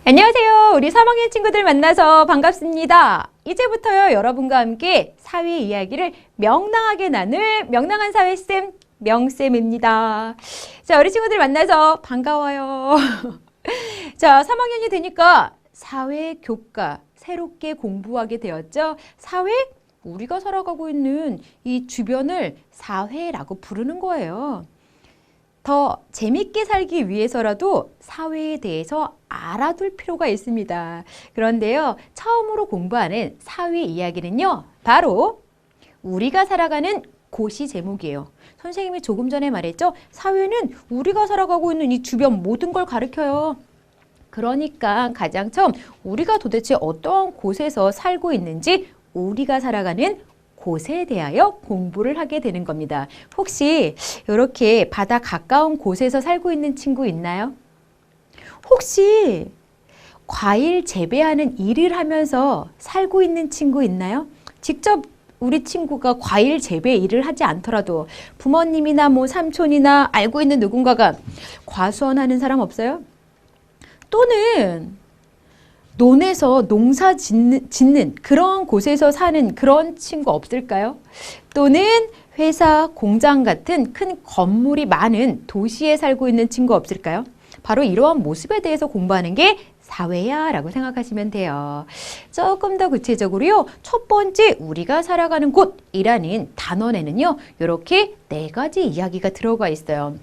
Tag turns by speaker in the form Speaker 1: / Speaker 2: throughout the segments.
Speaker 1: 안녕하세요. 우리 3학년 친구들 만나서 반갑습니다. 이제부터요, 여러분과 함께 사회 이야기를 명랑하게 나눌 명랑한 사회쌤, 명쌤입니다. 자, 우리 친구들 만나서 반가워요. 자, 3학년이 되니까 사회 교과 새롭게 공부하게 되었죠. 사회? 우리가 살아가고 있는 이 주변을 사회라고 부르는 거예요. 더 재밌게 살기 위해서라도 사회에 대해서 알아둘 필요가 있습니다. 그런데요, 처음으로 공부하는 사회 이야기는요, 바로 우리가 살아가는 곳이 제목이에요. 선생님이 조금 전에 말했죠? 사회는 우리가 살아가고 있는 이 주변 모든 걸 가리켜요. 그러니까 가장 처음 우리가 도대체 어떠한 곳에서 살고 있는지 우리가 살아가는 곳에 대하여 공부를 하게 되는 겁니다. 혹시 이렇게 바다 가까운 곳에서 살고 있는 친구 있나요? 혹시 과일 재배하는 일을 하면서 살고 있는 친구 있나요? 직접 우리 친구가 과일 재배 일을 하지 않더라도 부모님이나 뭐 삼촌이나 알고 있는 누군가가 과수원하는 사람 없어요? 또는 논에서 농사 짓는 그런 곳에서 사는 그런 친구 없을까요? 또는 회사, 공장 같은 큰 건물이 많은 도시에 살고 있는 친구 없을까요? 바로 이러한 모습에 대해서 공부하는 게 사회야 라고 생각하시면 돼요. 조금 더 구체적으로요. 첫 번째 우리가 살아가는 곳이라는 단원에는요. 이렇게 4가지 이야기가 들어가 있어요.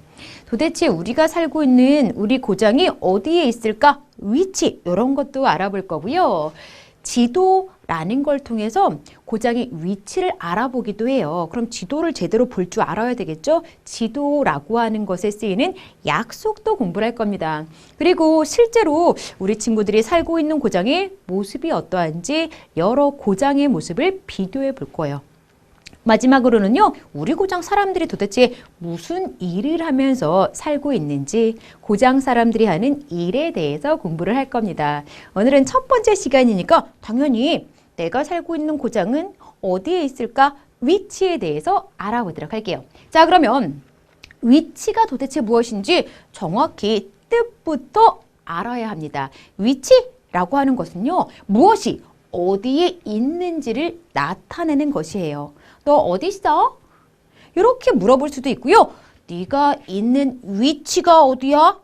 Speaker 1: 도대체 우리가 살고 있는 우리 고장이 어디에 있을까? 위치 이런 것도 알아볼 거고요. 지도라는 걸 통해서 고장의 위치를 알아보기도 해요. 그럼 지도를 제대로 볼 줄 알아야 되겠죠? 지도라고 하는 것에 쓰이는 약속도 공부를 할 겁니다. 그리고 실제로 우리 친구들이 살고 있는 고장의 모습이 어떠한지 여러 고장의 모습을 비교해 볼 거예요. 마지막으로는요, 우리 고장 사람들이 도대체 무슨 일을 하면서 살고 있는지 고장 사람들이 하는 일에 대해서 공부를 할 겁니다. 오늘은 첫 번째 시간이니까 당연히 내가 살고 있는 고장은 어디에 있을까? 위치에 대해서 알아보도록 할게요. 자, 그러면 위치가 도대체 무엇인지 정확히 뜻부터 알아야 합니다. 위치라고 하는 것은요, 무엇이 어디에 있는지를 나타내는 것이에요. 너 어디 있어? 이렇게 물어볼 수도 있고요. 네가 있는 위치가 어디야?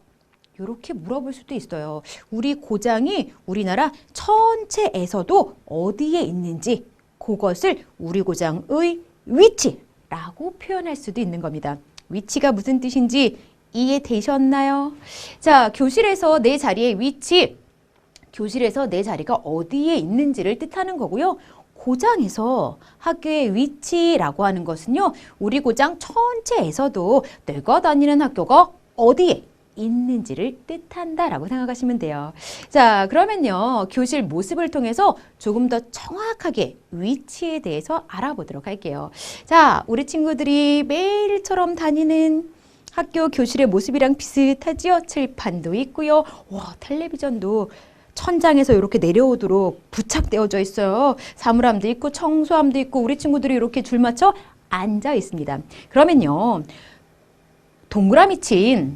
Speaker 1: 이렇게 물어볼 수도 있어요. 우리 고장이 우리나라 전체에서도 어디에 있는지 그것을 우리 고장의 위치라고 표현할 수도 있는 겁니다. 위치가 무슨 뜻인지 이해되셨나요? 자, 교실에서 내 자리의 위치, 교실에서 내 자리가 어디에 있는지를 뜻하는 거고요. 고장에서 학교의 위치라고 하는 것은요, 우리 고장 전체에서도 내가 다니는 학교가 어디에 있는지를 뜻한다라고 생각하시면 돼요. 자, 그러면요, 교실 모습을 통해서 조금 더 정확하게 위치에 대해서 알아보도록 할게요. 자, 우리 친구들이 매일처럼 다니는 학교 교실의 모습이랑 비슷하지요? 칠판도 있고요. 와, 텔레비전도 천장에서 이렇게 내려오도록 부착되어져 있어요. 사물함도 있고 청소함도 있고 우리 친구들이 이렇게 줄 맞춰 앉아 있습니다. 그러면요, 동그라미 친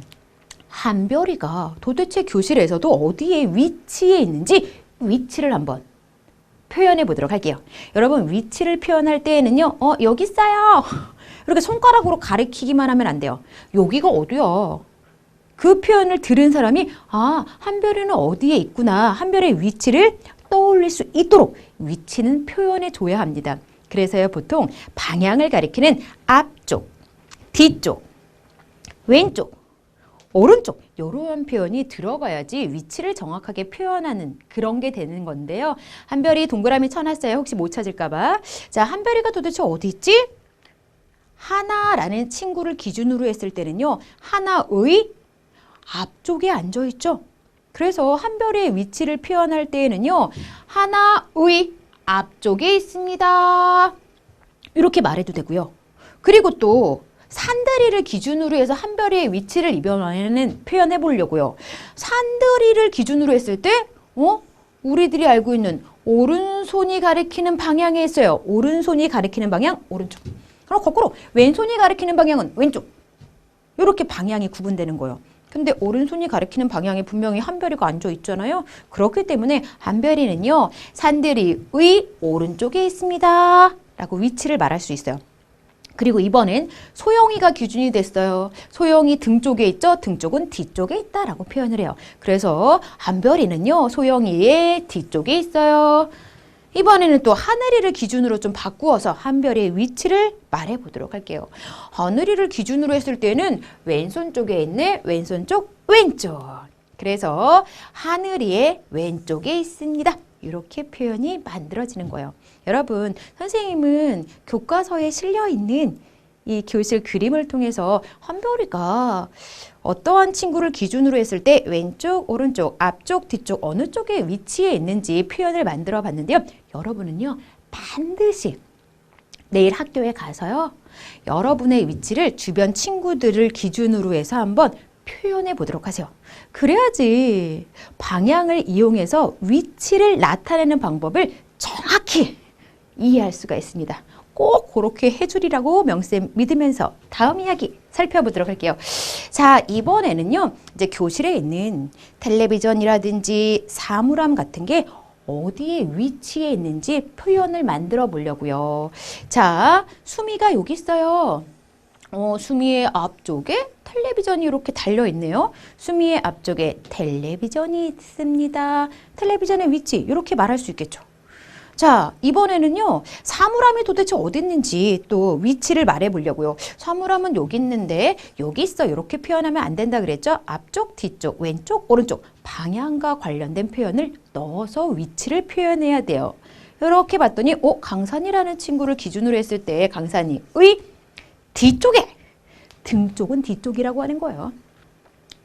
Speaker 1: 한별이가 도대체 교실에서도 어디에 위치해 있는지 위치를 한번 표현해 보도록 할게요. 여러분, 위치를 표현할 때에는요, 여기 있어요. 이렇게 손가락으로 가리키기만 하면 안 돼요. 여기가 어디야? 그 표현을 들은 사람이 한별이는 어디에 있구나. 한별의 위치를 떠올릴 수 있도록 위치는 표현해 줘야 합니다. 그래서요, 보통 방향을 가리키는 앞쪽, 뒤쪽, 왼쪽, 오른쪽 이런 표현이 들어가야지 위치를 정확하게 표현하는 그런 게 되는 건데요. 한별이 동그라미 쳐놨어요. 혹시 못 찾을까 봐. 자, 한별이가 도대체 어디 있지? 하나라는 친구를 기준으로 했을 때는요. 하나의 앞쪽에 앉아 있죠. 그래서 한별의 위치를 표현할 때에는요. 하나의 앞쪽에 있습니다. 이렇게 말해도 되고요. 그리고 또 산들이를 기준으로 해서 한별의 위치를 이번에는 표현해 보려고요. 산들이를 기준으로 했을 때 우리들이 알고 있는 오른손이 가리키는 방향에 있어요. 오른손이 가리키는 방향 오른쪽. 그럼 거꾸로 왼손이 가리키는 방향은 왼쪽. 이렇게 방향이 구분되는 거예요. 근데 오른손이 가리키는 방향에 분명히 한별이가 앉아 있잖아요. 그렇기 때문에 한별이는요, 산들이의 오른쪽에 있습니다 라고 위치를 말할 수 있어요. 그리고 이번엔 소영이가 기준이 됐어요. 소영이 등 쪽에 있죠? 등 쪽은 뒤쪽에 있다라고 표현을 해요. 그래서 한별이는요, 소영이의 뒤쪽에 있어요. 이번에는 또 하늘이를 기준으로 좀 바꾸어서 한별이의 위치를 말해 보도록 할게요. 하늘이를 기준으로 했을 때는 왼손 쪽에 있네. 왼손 쪽, 왼쪽. 그래서 하늘이의 왼쪽에 있습니다. 이렇게 표현이 만들어지는 거예요. 여러분, 선생님은 교과서에 실려 있는 이 교실 그림을 통해서 한별이가 어떠한 친구를 기준으로 했을 때 왼쪽, 오른쪽, 앞쪽, 뒤쪽 어느 쪽에 위치해 있는지 표현을 만들어 봤는데요. 여러분은요, 반드시 내일 학교에 가서요, 여러분의 위치를 주변 친구들을 기준으로 해서 한번 표현해 보도록 하세요. 그래야지 방향을 이용해서 위치를 나타내는 방법을 정확히 이해할 수가 있습니다. 꼭 그렇게 해주리라고 명쌤 믿으면서 다음 이야기 살펴보도록 할게요. 자, 이번에는요, 이제 교실에 있는 텔레비전이라든지 사물함 같은 게 어디에 위치해 있는지 표현을 만들어 보려고요. 자, 수미가 여기 있어요. 수미의 앞쪽에 텔레비전이 이렇게 달려 있네요. 수미의 앞쪽에 텔레비전이 있습니다. 텔레비전의 위치 이렇게 말할 수 있겠죠. 자, 이번에는요, 사물함이 도대체 어디 있는지 또 위치를 말해 보려고요. 사물함은 여기 있는데 여기 있어 이렇게 표현하면 안 된다 그랬죠. 앞쪽, 뒤쪽, 왼쪽, 오른쪽 방향과 관련된 표현을 넣어서 위치를 표현해야 돼요. 이렇게 봤더니 강산이라는 친구를 기준으로 했을 때 강산이의 뒤쪽에, 등 쪽은 뒤쪽이라고 하는 거예요.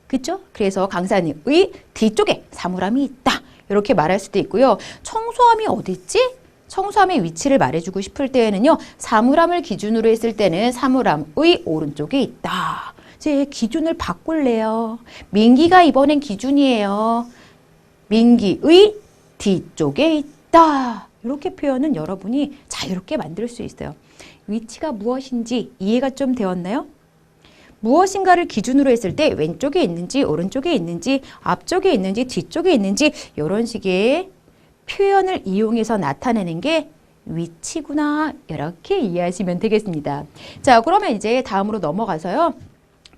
Speaker 1: 그렇죠? 그래서 강산이의 뒤쪽에 사물함이 있다. 이렇게 말할 수도 있고요. 청소함이 어디 있지? 청소함의 위치를 말해주고 싶을 때에는요, 사물함을 기준으로 했을 때는 사물함의 오른쪽에 있다. 이제 기준을 바꿀래요. 민기가 이번엔 기준이에요. 민기의 뒤쪽에 있다. 이렇게 표현은 여러분이 자유롭게 만들 수 있어요. 위치가 무엇인지 이해가 좀 되었나요? 무엇인가를 기준으로 했을 때 왼쪽에 있는지 오른쪽에 있는지 앞쪽에 있는지 뒤쪽에 있는지 이런 식의 표현을 이용해서 나타내는 게 위치구나. 이렇게 이해하시면 되겠습니다. 자, 그러면 이제 다음으로 넘어가서요.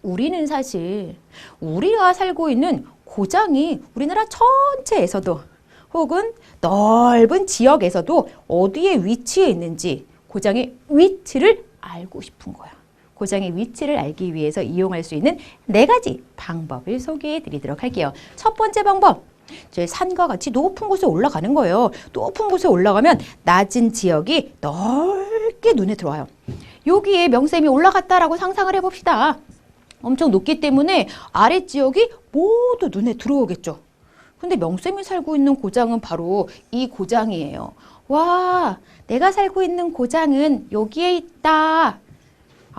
Speaker 1: 우리는 사실 우리가 살고 있는 고장이 우리나라 전체에서도 혹은 넓은 지역에서도 어디에 위치해 있는지 고장의 위치를 알고 싶은 거야. 고장의 위치를 알기 위해서 이용할 수 있는 4가지 방법을 소개해 드리도록 할게요. 첫 번째 방법, 산과 같이 높은 곳에 올라가는 거예요. 높은 곳에 올라가면 낮은 지역이 넓게 눈에 들어와요. 여기에 명쌤이 올라갔다라고 상상을 해봅시다. 엄청 높기 때문에 아래 지역이 모두 눈에 들어오겠죠. 근데 명쌤이 살고 있는 고장은 바로 이 고장이에요. 와, 내가 살고 있는 고장은 여기에 있다.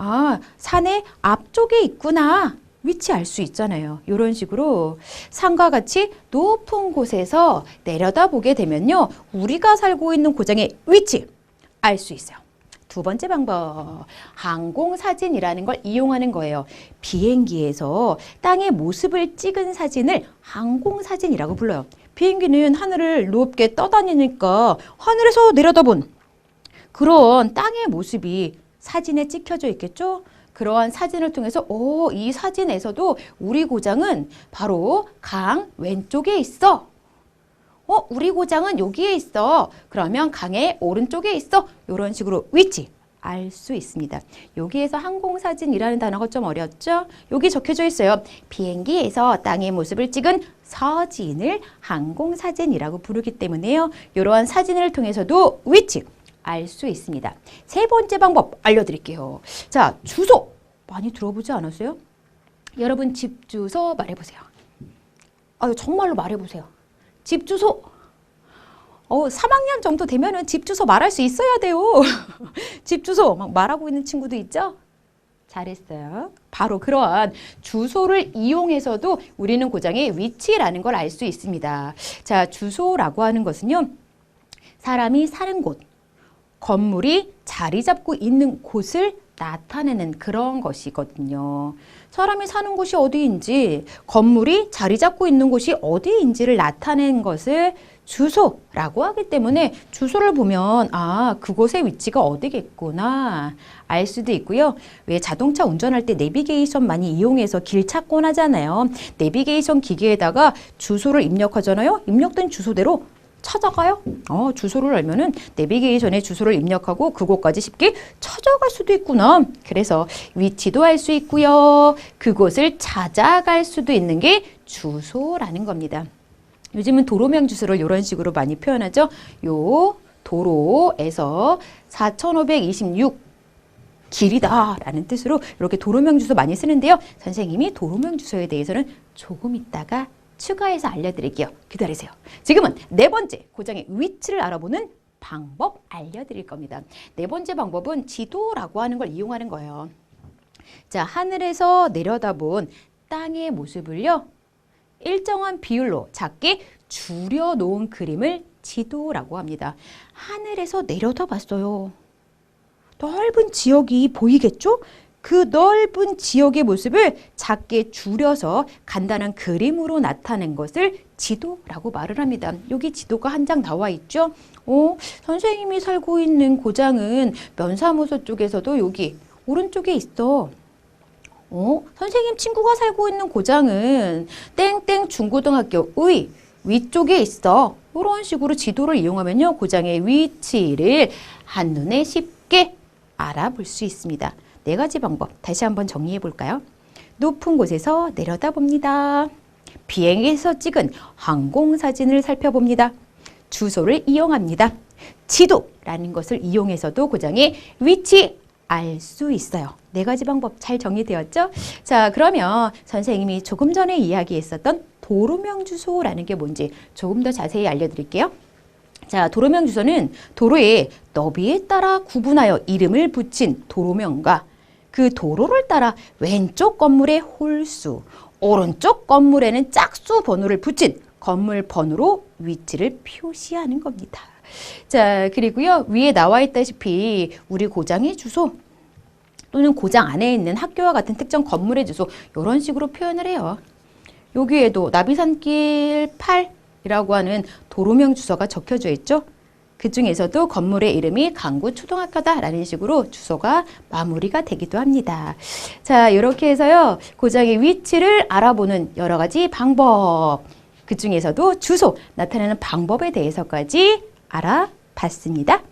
Speaker 1: 아, 산의 앞쪽에 있구나. 위치 알 수 있잖아요. 이런 식으로 산과 같이 높은 곳에서 내려다보게 되면요, 우리가 살고 있는 고장의 위치 알 수 있어요. 두 번째 방법, 항공사진이라는 걸 이용하는 거예요. 비행기에서 땅의 모습을 찍은 사진을 항공사진이라고 불러요. 비행기는 하늘을 높게 떠다니니까 하늘에서 내려다본 그런 땅의 모습이 사진에 찍혀져 있겠죠? 그러한 사진을 통해서 이 사진에서도 우리 고장은 바로 강 왼쪽에 있어. 우리 고장은 여기에 있어. 그러면 강의 오른쪽에 있어. 이런 식으로 위치 알 수 있습니다. 여기에서 항공사진이라는 단어가 좀 어렵죠? 여기 적혀져 있어요. 비행기에서 땅의 모습을 찍은 사진을 항공사진이라고 부르기 때문에요. 이러한 사진을 통해서도 위치 알 수 있습니다. 세 번째 방법 알려드릴게요. 자, 주소 많이 들어보지 않았어요? 여러분 집 주소 말해보세요. 정말로 말해보세요. 집 주소. 3학년 정도 되면은 집 주소 말할 수 있어야 돼요. 집 주소 막 말하고 있는 친구도 있죠? 잘했어요. 바로 그러한 주소를 이용해서도 우리는 고장의 위치라는 걸 알 수 있습니다. 자, 주소라고 하는 것은요, 사람이 사는 곳, 건물이 자리 잡고 있는 곳을 나타내는 그런 것이거든요. 사람이 사는 곳이 어디인지, 건물이 자리 잡고 있는 곳이 어디인지를 나타낸 것을 주소라고 하기 때문에 주소를 보면 아, 그곳의 위치가 어디겠구나 알 수도 있고요. 왜 자동차 운전할 때 내비게이션 많이 이용해서 길 찾곤 하잖아요. 내비게이션 기기에다가 주소를 입력하잖아요. 입력된 주소대로 찾아가요. 주소를 알면은 내비게이션에 주소를 입력하고 그곳까지 쉽게 찾아갈 수도 있구나. 그래서 위치도 알 수 있고요. 그곳을 찾아갈 수도 있는 게 주소라는 겁니다. 요즘은 도로명 주소를 이런 식으로 많이 표현하죠. 요 도로에서 4526 길이다 라는 뜻으로 이렇게 도로명 주소 많이 쓰는데요. 선생님이 도로명 주소에 대해서는 조금 있다가 추가해서 알려드릴게요. 기다리세요. 지금은 네 번째 고장의 위치를 알아보는 방법 알려드릴 겁니다. 네 번째 방법은 지도라고 하는 걸 이용하는 거예요. 자, 하늘에서 내려다본 땅의 모습을요. 일정한 비율로 작게 줄여놓은 그림을 지도라고 합니다. 하늘에서 내려다 봤어요. 넓은 지역이 보이겠죠? 그 넓은 지역의 모습을 작게 줄여서 간단한 그림으로 나타낸 것을 지도라고 말을 합니다. 여기 지도가 한 장 나와 있죠? 선생님이 살고 있는 고장은 면사무소 쪽에서도 여기 오른쪽에 있어. 선생님 친구가 살고 있는 고장은 땡땡 중고등학교의 위쪽에 있어. 이런 식으로 지도를 이용하면요. 고장의 위치를 한눈에 쉽게 알아볼 수 있습니다. 네 가지 방법 다시 한번 정리해 볼까요? 높은 곳에서 내려다봅니다. 비행기에서 찍은 항공사진을 살펴봅니다. 주소를 이용합니다. 지도라는 것을 이용해서도 고장의 위치 알 수 있어요. 네 가지 방법 잘 정리되었죠? 자, 그러면 선생님이 조금 전에 이야기했었던 도로명 주소라는 게 뭔지 조금 더 자세히 알려드릴게요. 자, 도로명 주소는 도로의 너비에 따라 구분하여 이름을 붙인 도로명과 그 도로를 따라 왼쪽 건물의 홀수, 오른쪽 건물에는 짝수 번호를 붙인 건물 번호로 위치를 표시하는 겁니다. 자, 그리고요, 위에 나와 있다시피 우리 고장의 주소 또는 고장 안에 있는 학교와 같은 특정 건물의 주소 이런 식으로 표현을 해요. 여기에도 나비산길 8이라고 하는 도로명 주소가 적혀져 있죠. 그 중에서도 건물의 이름이 강구초등학교다라는 식으로 주소가 마무리가 되기도 합니다. 자, 이렇게 해서요, 고장의 위치를 알아보는 여러 가지 방법, 그 중에서도 주소 나타내는 방법에 대해서까지 알아봤습니다.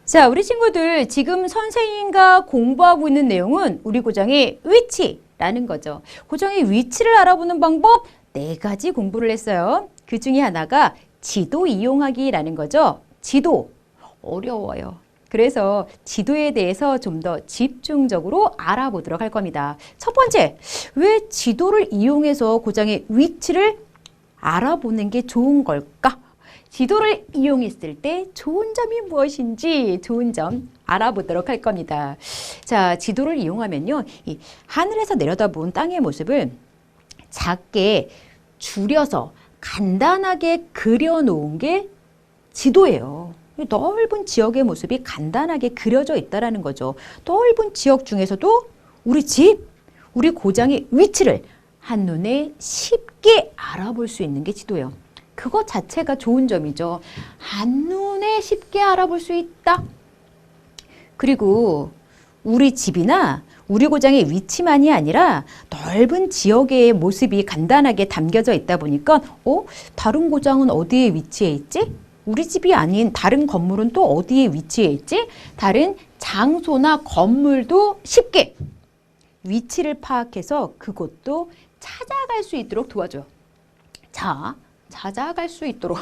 Speaker 1: 자, 우리 친구들 지금 선생님과 공부하고 있는 내용은 우리 고장의 위치라는 거죠. 고장의 위치를 알아보는 방법 네 가지 공부를 했어요. 그 중에 하나가 지도 이용하기라는 거죠. 지도 어려워요. 그래서 지도에 대해서 좀 더 집중적으로 알아보도록 할 겁니다. 첫 번째, 왜 지도를 이용해서 고장의 위치를 알아보는 게 좋은 걸까? 지도를 이용했을 때 좋은 점이 무엇인지 좋은 점 알아보도록 할 겁니다. 자, 지도를 이용하면요, 이 하늘에서 내려다본 땅의 모습을 작게 줄여서 간단하게 그려놓은 게 지도예요. 넓은 지역의 모습이 간단하게 그려져 있다는 거죠. 넓은 지역 중에서도 우리 집, 우리 고장의 위치를 한눈에 쉽게 알아볼 수 있는 게 지도예요. 그것 자체가 좋은 점이죠. 한눈에 쉽게 알아볼 수 있다. 그리고 우리 집이나 우리 고장의 위치만이 아니라 넓은 지역의 모습이 간단하게 담겨져 있다 보니까 다른 고장은 어디에 위치해 있지? 우리 집이 아닌 다른 건물은 또 어디에 위치해 있지? 다른 장소나 건물도 쉽게 위치를 파악해서 그곳도 찾아갈 수 있도록 도와줘요. 자, 찾아갈 수 있도록.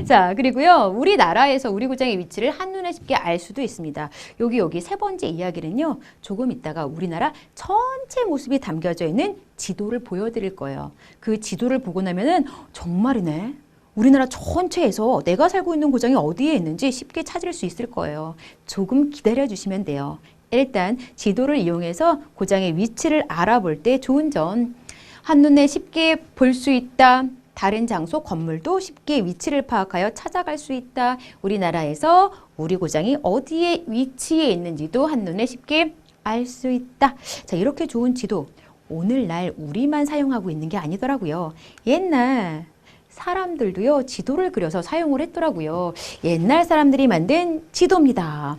Speaker 1: 자, 그리고요, 우리나라에서 우리 고장의 위치를 한눈에 쉽게 알 수도 있습니다. 여기 세 번째 이야기는요, 조금 있다가 우리나라 전체 모습이 담겨져 있는 지도를 보여드릴 거예요. 그 지도를 보고 나면은 정말이네. 우리나라 전체에서 내가 살고 있는 고장이 어디에 있는지 쉽게 찾을 수 있을 거예요. 조금 기다려 주시면 돼요. 일단 지도를 이용해서 고장의 위치를 알아볼 때 좋은 점, 한눈에 쉽게 볼 수 있다. 다른 장소, 건물도 쉽게 위치를 파악하여 찾아갈 수 있다. 우리나라에서 우리 고장이 어디에 위치해 있는지도 한눈에 쉽게 알 수 있다. 자, 이렇게 좋은 지도 오늘날 우리만 사용하고 있는 게 아니더라고요. 옛날 사람들도요, 지도를 그려서 사용을 했더라고요. 옛날 사람들이 만든 지도입니다.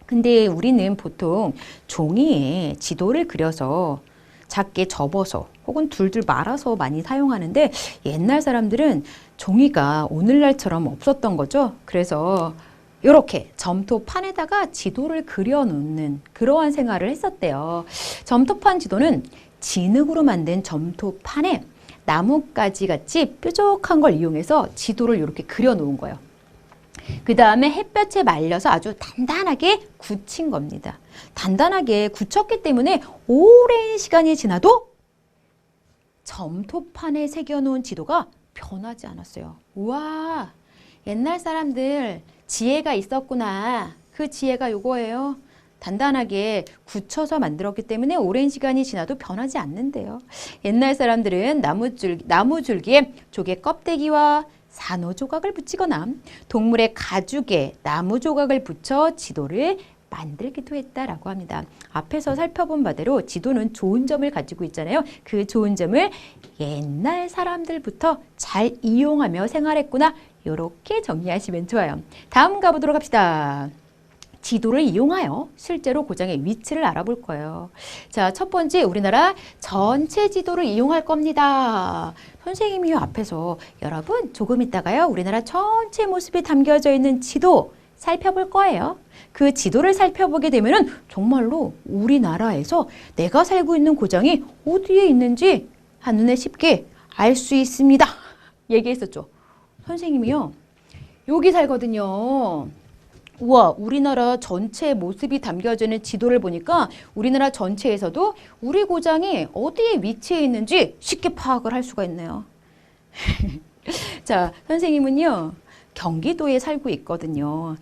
Speaker 1: 근데 우리는 보통 종이에 지도를 그려서 작게 접어서 혹은 둘둘 말아서 많이 사용하는데 옛날 사람들은 종이가 오늘날처럼 없었던 거죠. 그래서 이렇게 점토판에다가 지도를 그려놓는 그러한 생활을 했었대요. 점토판 지도는 진흙으로 만든 점토판에 나뭇가지 같이 뾰족한 걸 이용해서 지도를 이렇게 그려놓은 거예요. 그 다음에 햇볕에 말려서 아주 단단하게 굳힌 겁니다. 단단하게 굳혔기 때문에 오랜 시간이 지나도 점토판에 새겨놓은 지도가 변하지 않았어요. 우와, 옛날 사람들 지혜가 있었구나. 그 지혜가 요거예요. 단단하게 굳혀서 만들었기 때문에 오랜 시간이 지나도 변하지 않는데요. 옛날 사람들은 나무줄기에 조개 껍데기와 산호 조각을 붙이거나 동물의 가죽에 나무 조각을 붙여 지도를 만들기도 했다라고 합니다. 앞에서 살펴본 바대로 지도는 좋은 점을 가지고 있잖아요. 그 좋은 점을 옛날 사람들부터 잘 이용하며 생활했구나. 이렇게 정리하시면 좋아요. 다음 가보도록 합시다. 지도를 이용하여 실제로 고장의 위치를 알아볼 거예요. 자, 첫 번째 우리나라 전체 지도를 이용할 겁니다. 선생님이 앞에서 여러분 조금 있다가요. 우리나라 전체 모습이 담겨져 있는 지도 살펴볼 거예요. 그 지도를 살펴보게 되면은 정말로 우리나라에서 내가 살고 있는 고장이 어디에 있는지 한눈에 쉽게 알 수 있습니다. 얘기했었죠. 선생님이요. 여기 살거든요. 우와, 우리나라 전체 모습이 담겨져 있는 지도를 보니까 우리나라 전체에서도 우리 고장이 어디에 위치해 있는지 쉽게 파악을 할 수가 있네요. 자, 선생님은요, 경기도에 살고 있거든요.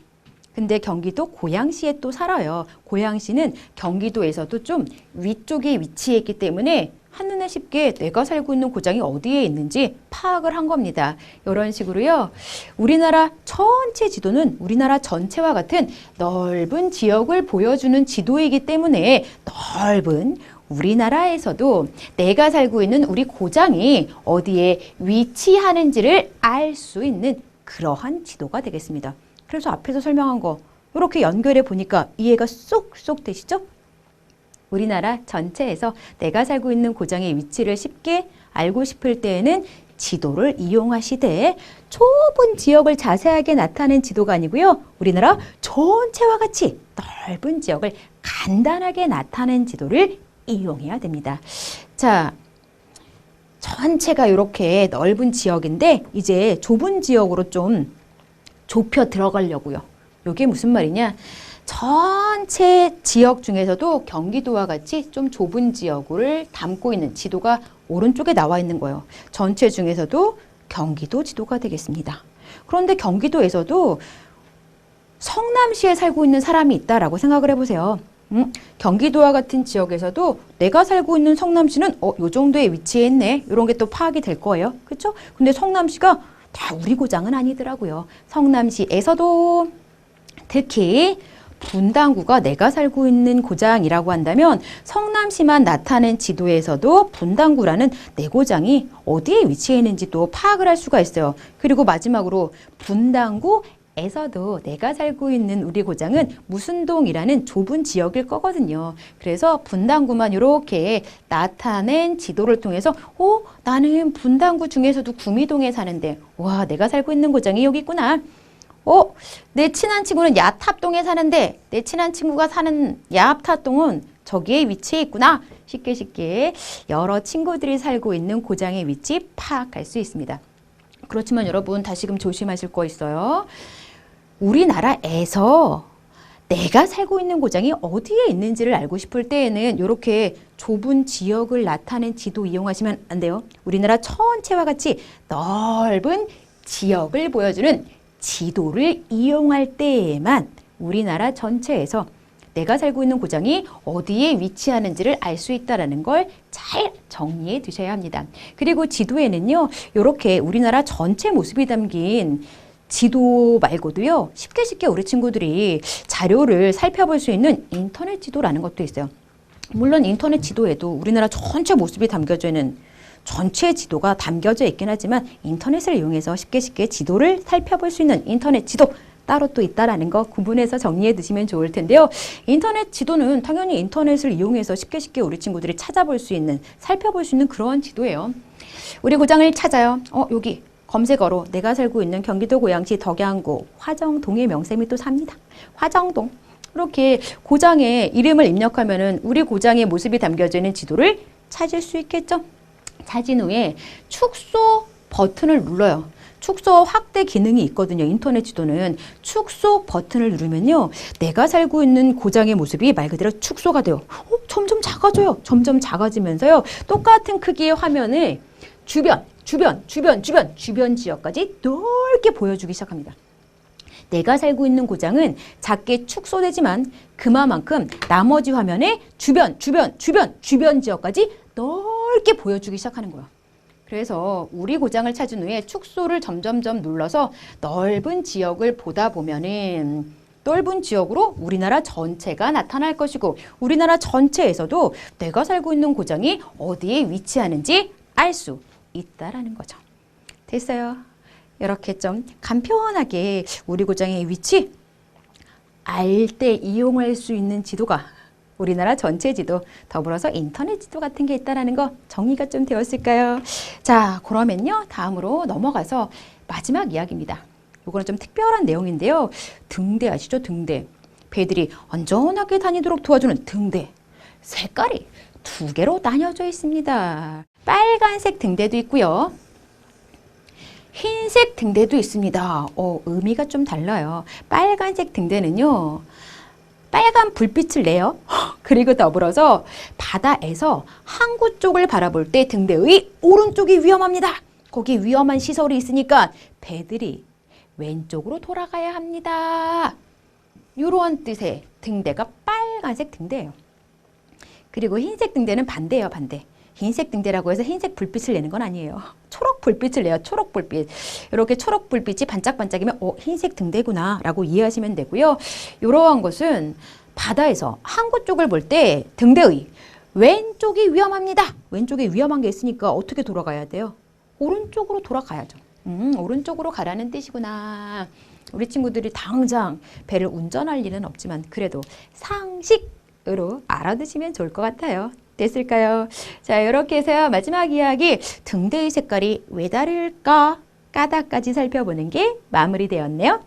Speaker 1: 근데 경기도 고양시에 또 살아요. 고양시는 경기도에서도 좀 위쪽에 위치해 있기 때문에 한눈에 쉽게 내가 살고 있는 고장이 어디에 있는지 파악을 한 겁니다. 이런 식으로요. 우리나라 전체 지도는 우리나라 전체와 같은 넓은 지역을 보여주는 지도이기 때문에 넓은 우리나라에서도 내가 살고 있는 우리 고장이 어디에 위치하는지를 알 수 있는 그러한 지도가 되겠습니다. 그래서 앞에서 설명한 거 이렇게 연결해 보니까 이해가 쏙쏙 되시죠? 우리나라 전체에서 내가 살고 있는 고장의 위치를 쉽게 알고 싶을 때에는 지도를 이용하시되 좁은 지역을 자세하게 나타낸 지도가 아니고요. 우리나라 전체와 같이 넓은 지역을 간단하게 나타낸 지도를 이용해야 됩니다. 자, 전체가 이렇게 넓은 지역인데 이제 좁은 지역으로 좀 좁혀 들어가려고요. 이게 무슨 말이냐? 전체 지역 중에서도 경기도와 같이 좀 좁은 지역을 담고 있는 지도가 오른쪽에 나와 있는 거예요. 전체 중에서도 경기도 지도가 되겠습니다. 그런데 경기도에서도 성남시에 살고 있는 사람이 있다라고 생각을 해보세요. 경기도와 같은 지역에서도 내가 살고 있는 성남시는 요 정도에 위치해 있네. 이런 게 또 파악이 될 거예요. 그렇죠? 근데 성남시가 다 우리 고장은 아니더라고요. 성남시에서도 특히 분당구가 내가 살고 있는 고장이라고 한다면 성남시만 나타낸 지도에서도 분당구라는 내 고장이 어디에 위치해 있는지 또 파악을 할 수가 있어요. 그리고 마지막으로 분당구에서도 내가 살고 있는 우리 고장은 무슨 동이라는 좁은 지역일 거거든요. 그래서 분당구만 이렇게 나타낸 지도를 통해서 나는 분당구 중에서도 구미동에 사는데 와, 내가 살고 있는 고장이 여기 있구나. 내 친한 친구는 야탑동에 사는데 내 친한 친구가 사는 야탑동은 저기에 위치해 있구나. 쉽게 여러 친구들이 살고 있는 고장의 위치 파악할 수 있습니다. 그렇지만 여러분 다시금 조심하실 거 있어요. 우리나라에서 내가 살고 있는 고장이 어디에 있는지를 알고 싶을 때에는 이렇게 좁은 지역을 나타낸 지도 이용하시면 안 돼요. 우리나라 전체와 같이 넓은 지역을 보여주는 지도를 이용할 때에만 우리나라 전체에서 내가 살고 있는 고장이 어디에 위치하는지를 알 수 있다는 걸 잘 정리해 두셔야 합니다. 그리고 지도에는요, 이렇게 우리나라 전체 모습이 담긴 지도 말고도요, 쉽게 우리 친구들이 자료를 살펴볼 수 있는 인터넷 지도라는 것도 있어요. 물론 인터넷 지도에도 우리나라 전체 모습이 담겨져 있는 전체 지도가 담겨져 있긴 하지만 인터넷을 이용해서 쉽게 지도를 살펴볼 수 있는 인터넷 지도 따로 또 있다라는 거 구분해서 정리해 두시면 좋을 텐데요. 인터넷 지도는 당연히 인터넷을 이용해서 쉽게 우리 친구들이 찾아볼 수 있는, 살펴볼 수 있는 그런 지도예요. 우리 고장을 찾아요. 여기 검색어로 내가 살고 있는 경기도 고양시 덕양구 화정동의 명쌤이 또 삽니다. 화정동. 이렇게 고장의 이름을 입력하면은 우리 고장의 모습이 담겨져 있는 지도를 찾을 수 있겠죠. 찾은 후에 축소 버튼을 눌러요. 축소 확대 기능이 있거든요. 인터넷 지도는 축소 버튼을 누르면요, 내가 살고 있는 고장의 모습이 말 그대로 축소가 돼요. 점점 작아져요. 점점 작아지면서요, 똑같은 크기의 화면을 주변 지역까지 넓게 보여주기 시작합니다. 내가 살고 있는 고장은 작게 축소되지만 그만큼 나머지 화면에 주변 지역까지 넓게 보여주기 시작하는 거예요. 그래서 우리 고장을 찾은 후에 축소를 점점점 눌러서 넓은 지역을 보다 보면은 넓은 지역으로 우리나라 전체가 나타날 것이고, 우리나라 전체에서도 내가 살고 있는 고장이 어디에 위치하는지 알 수 있다라는 거죠. 됐어요. 이렇게 좀 간편하게 우리 고장의 위치 알 때 이용할 수 있는 지도가 우리나라 전체 지도, 더불어서 인터넷 지도 같은 게 있다는 거 정리가 좀 되었을까요? 자, 그러면요, 다음으로 넘어가서 마지막 이야기입니다. 이거는 좀 특별한 내용인데요. 등대 아시죠? 등대. 배들이 안전하게 다니도록 도와주는 등대. 색깔이 2개로 나뉘어져 있습니다. 빨간색 등대도 있고요. 흰색 등대도 있습니다. 의미가 좀 달라요. 빨간색 등대는요, 빨간 불빛을 내요. 그리고 더불어서 바다에서 항구 쪽을 바라볼 때 등대의 오른쪽이 위험합니다. 거기 위험한 시설이 있으니까 배들이 왼쪽으로 돌아가야 합니다. 이런 뜻의 등대가 빨간색 등대예요. 그리고 흰색 등대는 반대예요, 반대. 흰색 등대라고 해서 흰색 불빛을 내는 건 아니에요. 초록 불빛을 내요, 초록 불빛. 이렇게 초록 불빛이 반짝반짝이면 흰색 등대구나 라고 이해하시면 되고요. 이러한 것은 바다에서 항구 쪽을 볼 때 등대의 왼쪽이 위험합니다. 왼쪽에 위험한 게 있으니까 어떻게 돌아가야 돼요? 오른쪽으로 돌아가야죠. 오른쪽으로 가라는 뜻이구나. 우리 친구들이 당장 배를 운전할 일은 없지만 그래도 상식으로 알아두시면 좋을 것 같아요. 됐을까요? 자, 이렇게 해서 마지막 이야기, 등대의 색깔이 왜 다를까? 까닭까지 살펴보는 게 마무리되었네요.